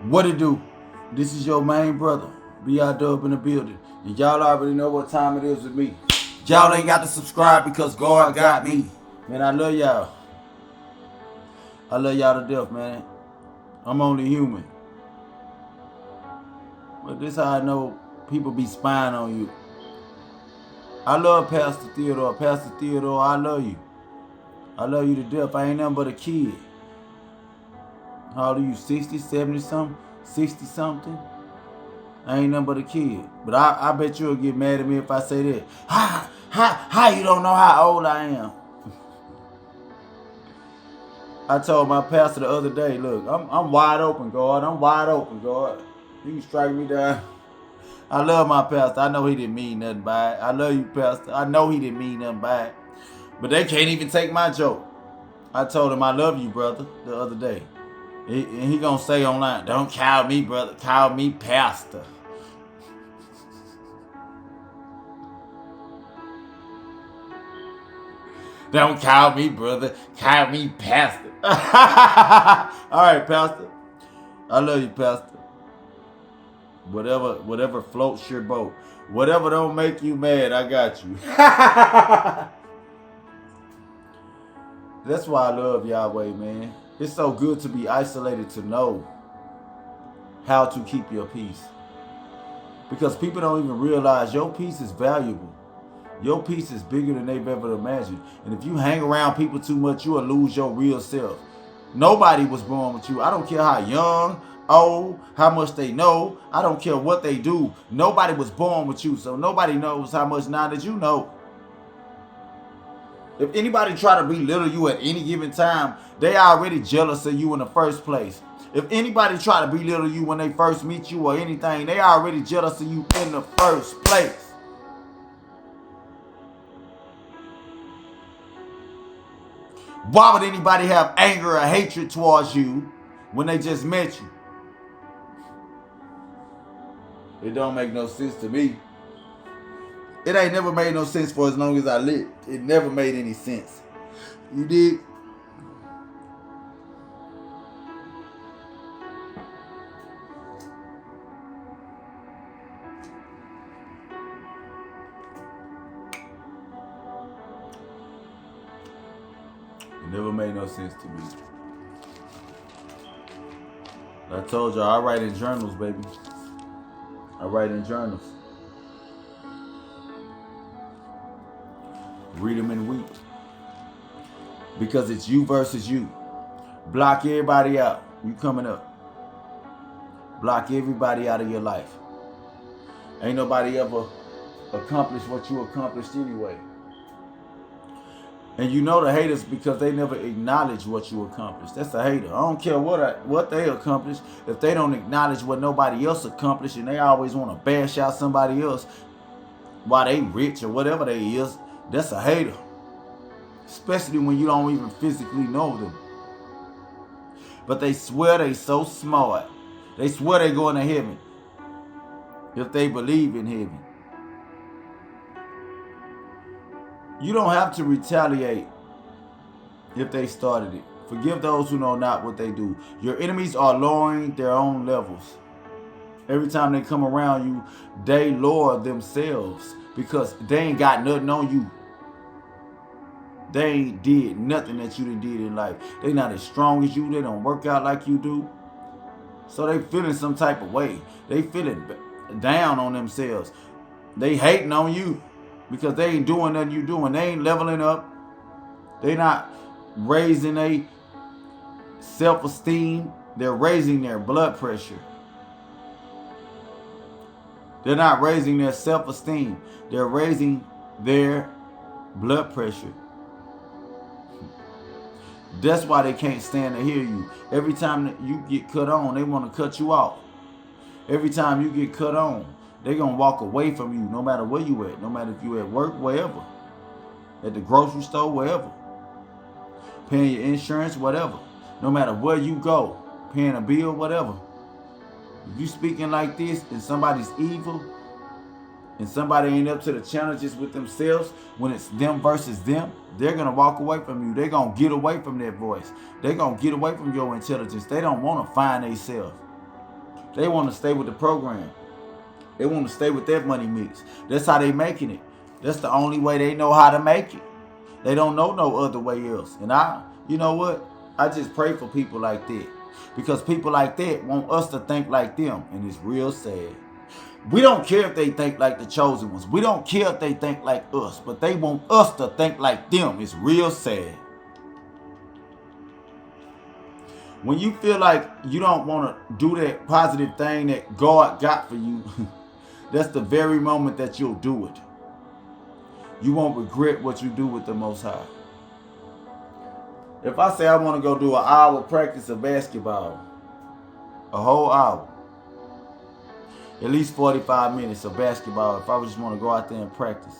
What it do? This is your main brother, B.I.Dub in the building. And y'all already know what time it is with me. Y'all ain't got to subscribe because God got me. Man, I love y'all. I love y'all to death, man. I'm only human. But this how I know people be spying on you. I love Pastor Theodore. Pastor Theodore, I love you. I love you to death. I ain't nothing but a kid. How old are you? 60, 70 something? 60 something? I ain't nothing but a kid. But I bet you'll get mad at me if I say that. How you don't know how old I am? I told my pastor the other day, look, I'm wide open, God. I'm wide open, God. You can strike me down. I love my pastor. I know he didn't mean nothing by it. I love you, pastor. I know he didn't mean nothing by it. But they can't even take my joke. I told him I love you, brother, the other day. And he gonna say online, don't call me brother, call me pastor. Don't call me brother, call me pastor. All right, pastor. I love you, pastor. Whatever floats your boat. Whatever don't make you mad, I got you. That's why I love Yahweh, man. It's so good to be isolated to know how to keep your peace. Because people don't even realize your peace is valuable. Your peace is bigger than they've ever imagined. And if you hang around people too much, you'll lose your real self. Nobody was born with you. I don't care how young, old, how much they know. I don't care what they do. Nobody was born with you. So nobody knows how much knowledge you know. If anybody try to belittle you at any given time, they already jealous of you in the first place. If anybody try to belittle you when they first meet you or anything, they already jealous of you in the first place. Why would anybody have anger or hatred towards you when they just met you? It don't make no sense to me. It ain't never made no sense for as long as I lived. It never made any sense. You did? It never made no sense to me. I told you I write in journals, baby. I write in journals. Read them and weep. Because it's you versus you. Block everybody out. You coming up. Block everybody out of your life. Ain't nobody ever accomplished what you accomplished anyway. And you know the haters because they never acknowledge what you accomplished. That's a hater. I don't care what they accomplished. If they don't acknowledge what nobody else accomplished and they always want to bash out somebody else while they rich or whatever they is, that's a hater. Especially when you don't even physically know them. But they swear they so smart. They swear they going to heaven. If they believe in heaven. You don't have to retaliate if they started it. Forgive those who know not what they do. Your enemies are lowering their own levels. Every time they come around you, they lower themselves because they ain't got nothing on you. They ain't did nothing that you done did in life. They not as strong as you. They don't work out like you do. So they feeling some type of way. They feeling down on themselves. They hating on you because they ain't doing nothing you doing. They ain't leveling up. They not raising their self-esteem. They're raising their blood pressure. They're not raising their self-esteem. They're raising their blood pressure. That's why they can't stand to hear you. Every time that you get cut on, they want to cut you off. Every time you get cut on, they're going to walk away from you no matter where you at. No matter if you at work, wherever. At the grocery store, wherever. Paying your insurance, whatever. No matter where you go. Paying a bill, whatever. If you speaking like this and somebody's evil and somebody ain't up to the challenges with themselves, when it's them versus them, they're going to walk away from you. They're going to get away from that voice. They're going to get away from your intelligence. They don't want to find themselves. They want to stay with the program. They want to stay with that money mix. That's how they making it. That's the only way they know how to make it. They don't know no other way else. And you know what? I just pray for people like that. Because people like that want us to think like them. And it's real sad. We don't care if they think like the chosen ones. We don't care if they think like us. But they want us to think like them. It's real sad. When you feel like you don't want to do that positive thing that God got for you, that's the very moment that you'll do it. You won't regret what you do with the Most High. If I say I want to go do an hour practice of basketball, a whole hour, at least 45 minutes of basketball, if I just want to go out there and practice,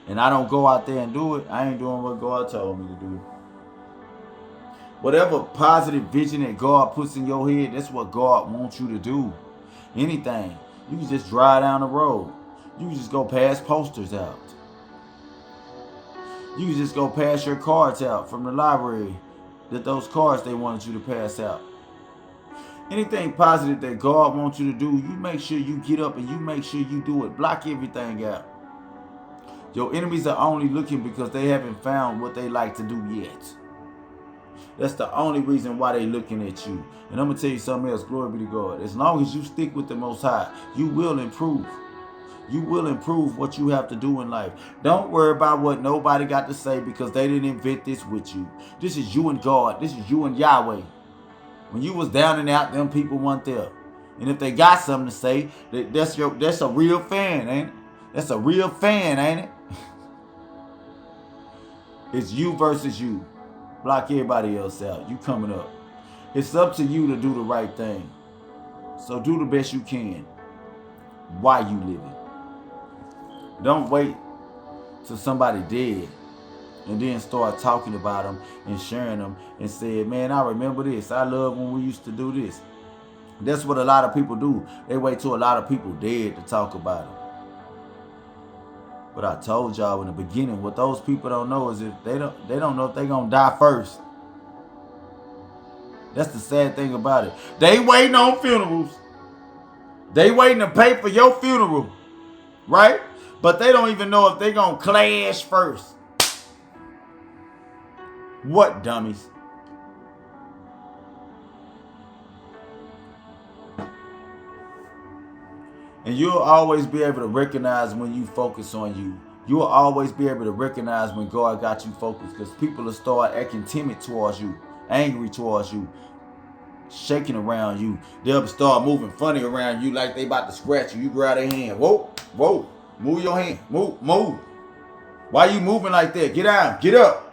and I don't go out there and do it, I ain't doing what God told me to do. Whatever positive vision that God puts in your head, that's what God wants you to do. Anything. You can just drive down the road. You can just go pass posters out. You can just go pass your cards out from the library, that those cards they wanted you to pass out. Anything positive that God wants you to do, you make sure you get up and you make sure you do it. Block everything out. Your enemies are only looking because they haven't found what they like to do yet. That's the only reason why they looking at you. And I'm going to tell you something else. Glory be to God. As long as you stick with the Most High, you will improve. You will improve what you have to do in life. Don't worry about what nobody got to say because they didn't invent this with you. This is you and God. This is you and Yahweh. When you was down and out, them people weren't there. And if they got something to say, that's a real fan, ain't it? That's a real fan, ain't it? It's you versus you. Block everybody else out. You coming up. It's up to you to do the right thing. So do the best you can while you living. Don't wait till somebody dead and then start talking about them and sharing them and say, man, I remember this. I love when we used to do this. That's what a lot of people do. They wait till a lot of people dead to talk about them. But I told y'all in the beginning, what those people don't know is if they don't know if they're gonna die first. That's the sad thing about it. They waiting on funerals. They waiting to pay for your funeral, right? But they don't even know if they're gonna clash first. What dummies? And you'll always be able to recognize when you focus on you. You'll always be able to recognize when God got you focused, because people will start acting timid towards you, angry towards you, shaking around you. They'll start moving funny around you like they about to scratch you. You grab their hand. Whoa, whoa. Move your hand. Move, move. Why you moving like that? Get down. Get up.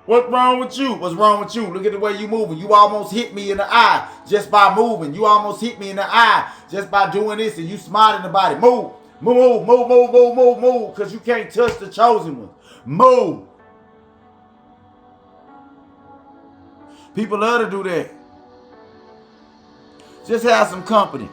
What's wrong with you? What's wrong with you? Look at the way you moving. You almost hit me in the eye just by moving. You almost hit me in the eye just by doing this, and you smiling about it. Move. Move, move, move, move, move, move, because you can't touch the chosen one. Move. People love to do that. Just have some company.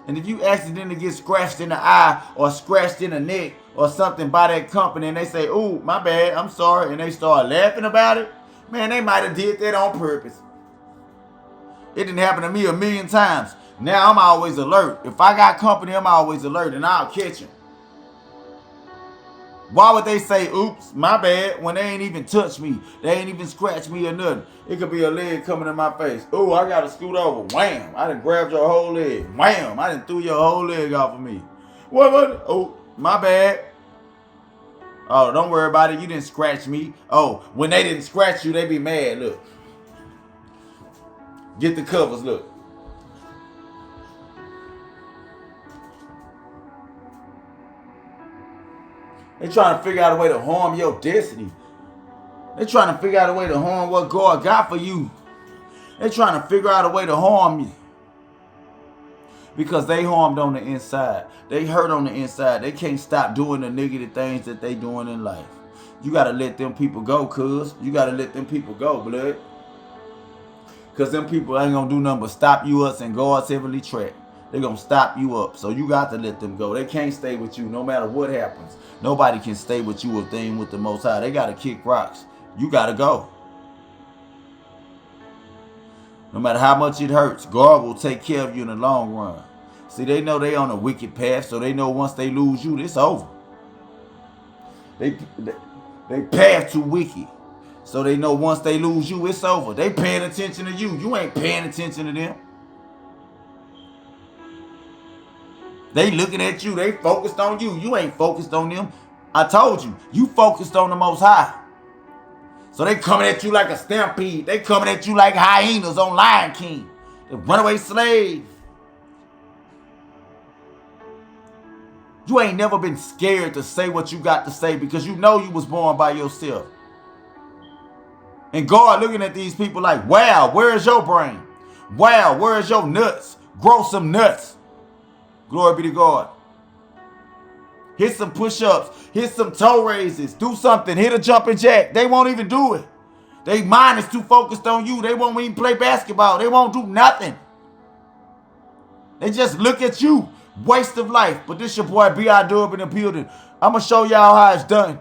And if you accidentally get scratched in the eye or scratched in the neck or something by that company and they say, ooh, my bad, I'm sorry, and they start laughing about it, man, they might have did that on purpose. It didn't happen to me a million times. Now I'm always alert. If I got company, I'm always alert and I'll catch them. Why would they say, oops, my bad, when they ain't even touched me? They ain't even scratched me or nothing. It could be a leg coming in my face. Oh, I got to scoot over. Wham. I done grabbed your whole leg. Wham. I done threw your whole leg off of me. What? Oh, my bad. Oh, don't worry about it. You didn't scratch me. Oh, when they didn't scratch you, they be mad. Look. Get the covers. Look. They trying to figure out a way to harm your destiny. They trying to figure out a way to harm what God got for you. They trying to figure out a way to harm you. Because they harmed on the inside. They hurt on the inside. They can't stop doing the negative things that they doing in life. You got to let them people go, cuz. You got to let them people go, blood. Because them people ain't going to do nothing but stop you up in God's heavenly track. They're going to stop you up. So you got to let them go. They can't stay with you no matter what happens. Nobody can stay with you if they ain't with the Most High. They got to kick rocks. You got to go. No matter how much it hurts, God will take care of you in the long run. See, they know they on a wicked path, so they know once they lose you, it's over. They path too wicked. So they know once they lose you, it's over. They paying attention to you. You ain't paying attention to them. They looking at you. They focused on you. You ain't focused on them. I told you, you focused on the Most High. So they coming at you like a stampede. They coming at you like hyenas on Lion King. The runaway slave. You ain't never been scared to say what you got to say because you know you was born by yourself. And God looking at these people like, wow, where's your brain? Wow, where's your nuts? Grow some nuts. Glory be to God. Hit some push-ups. Hit some toe raises. Do something. Hit a jumping jack. They won't even do it. Their mind is too focused on you. They won't even play basketball. They won't do nothing. They just look at you. Waste of life. But this your boy B.I.Dub in the building. I'm going to show y'all how it's done.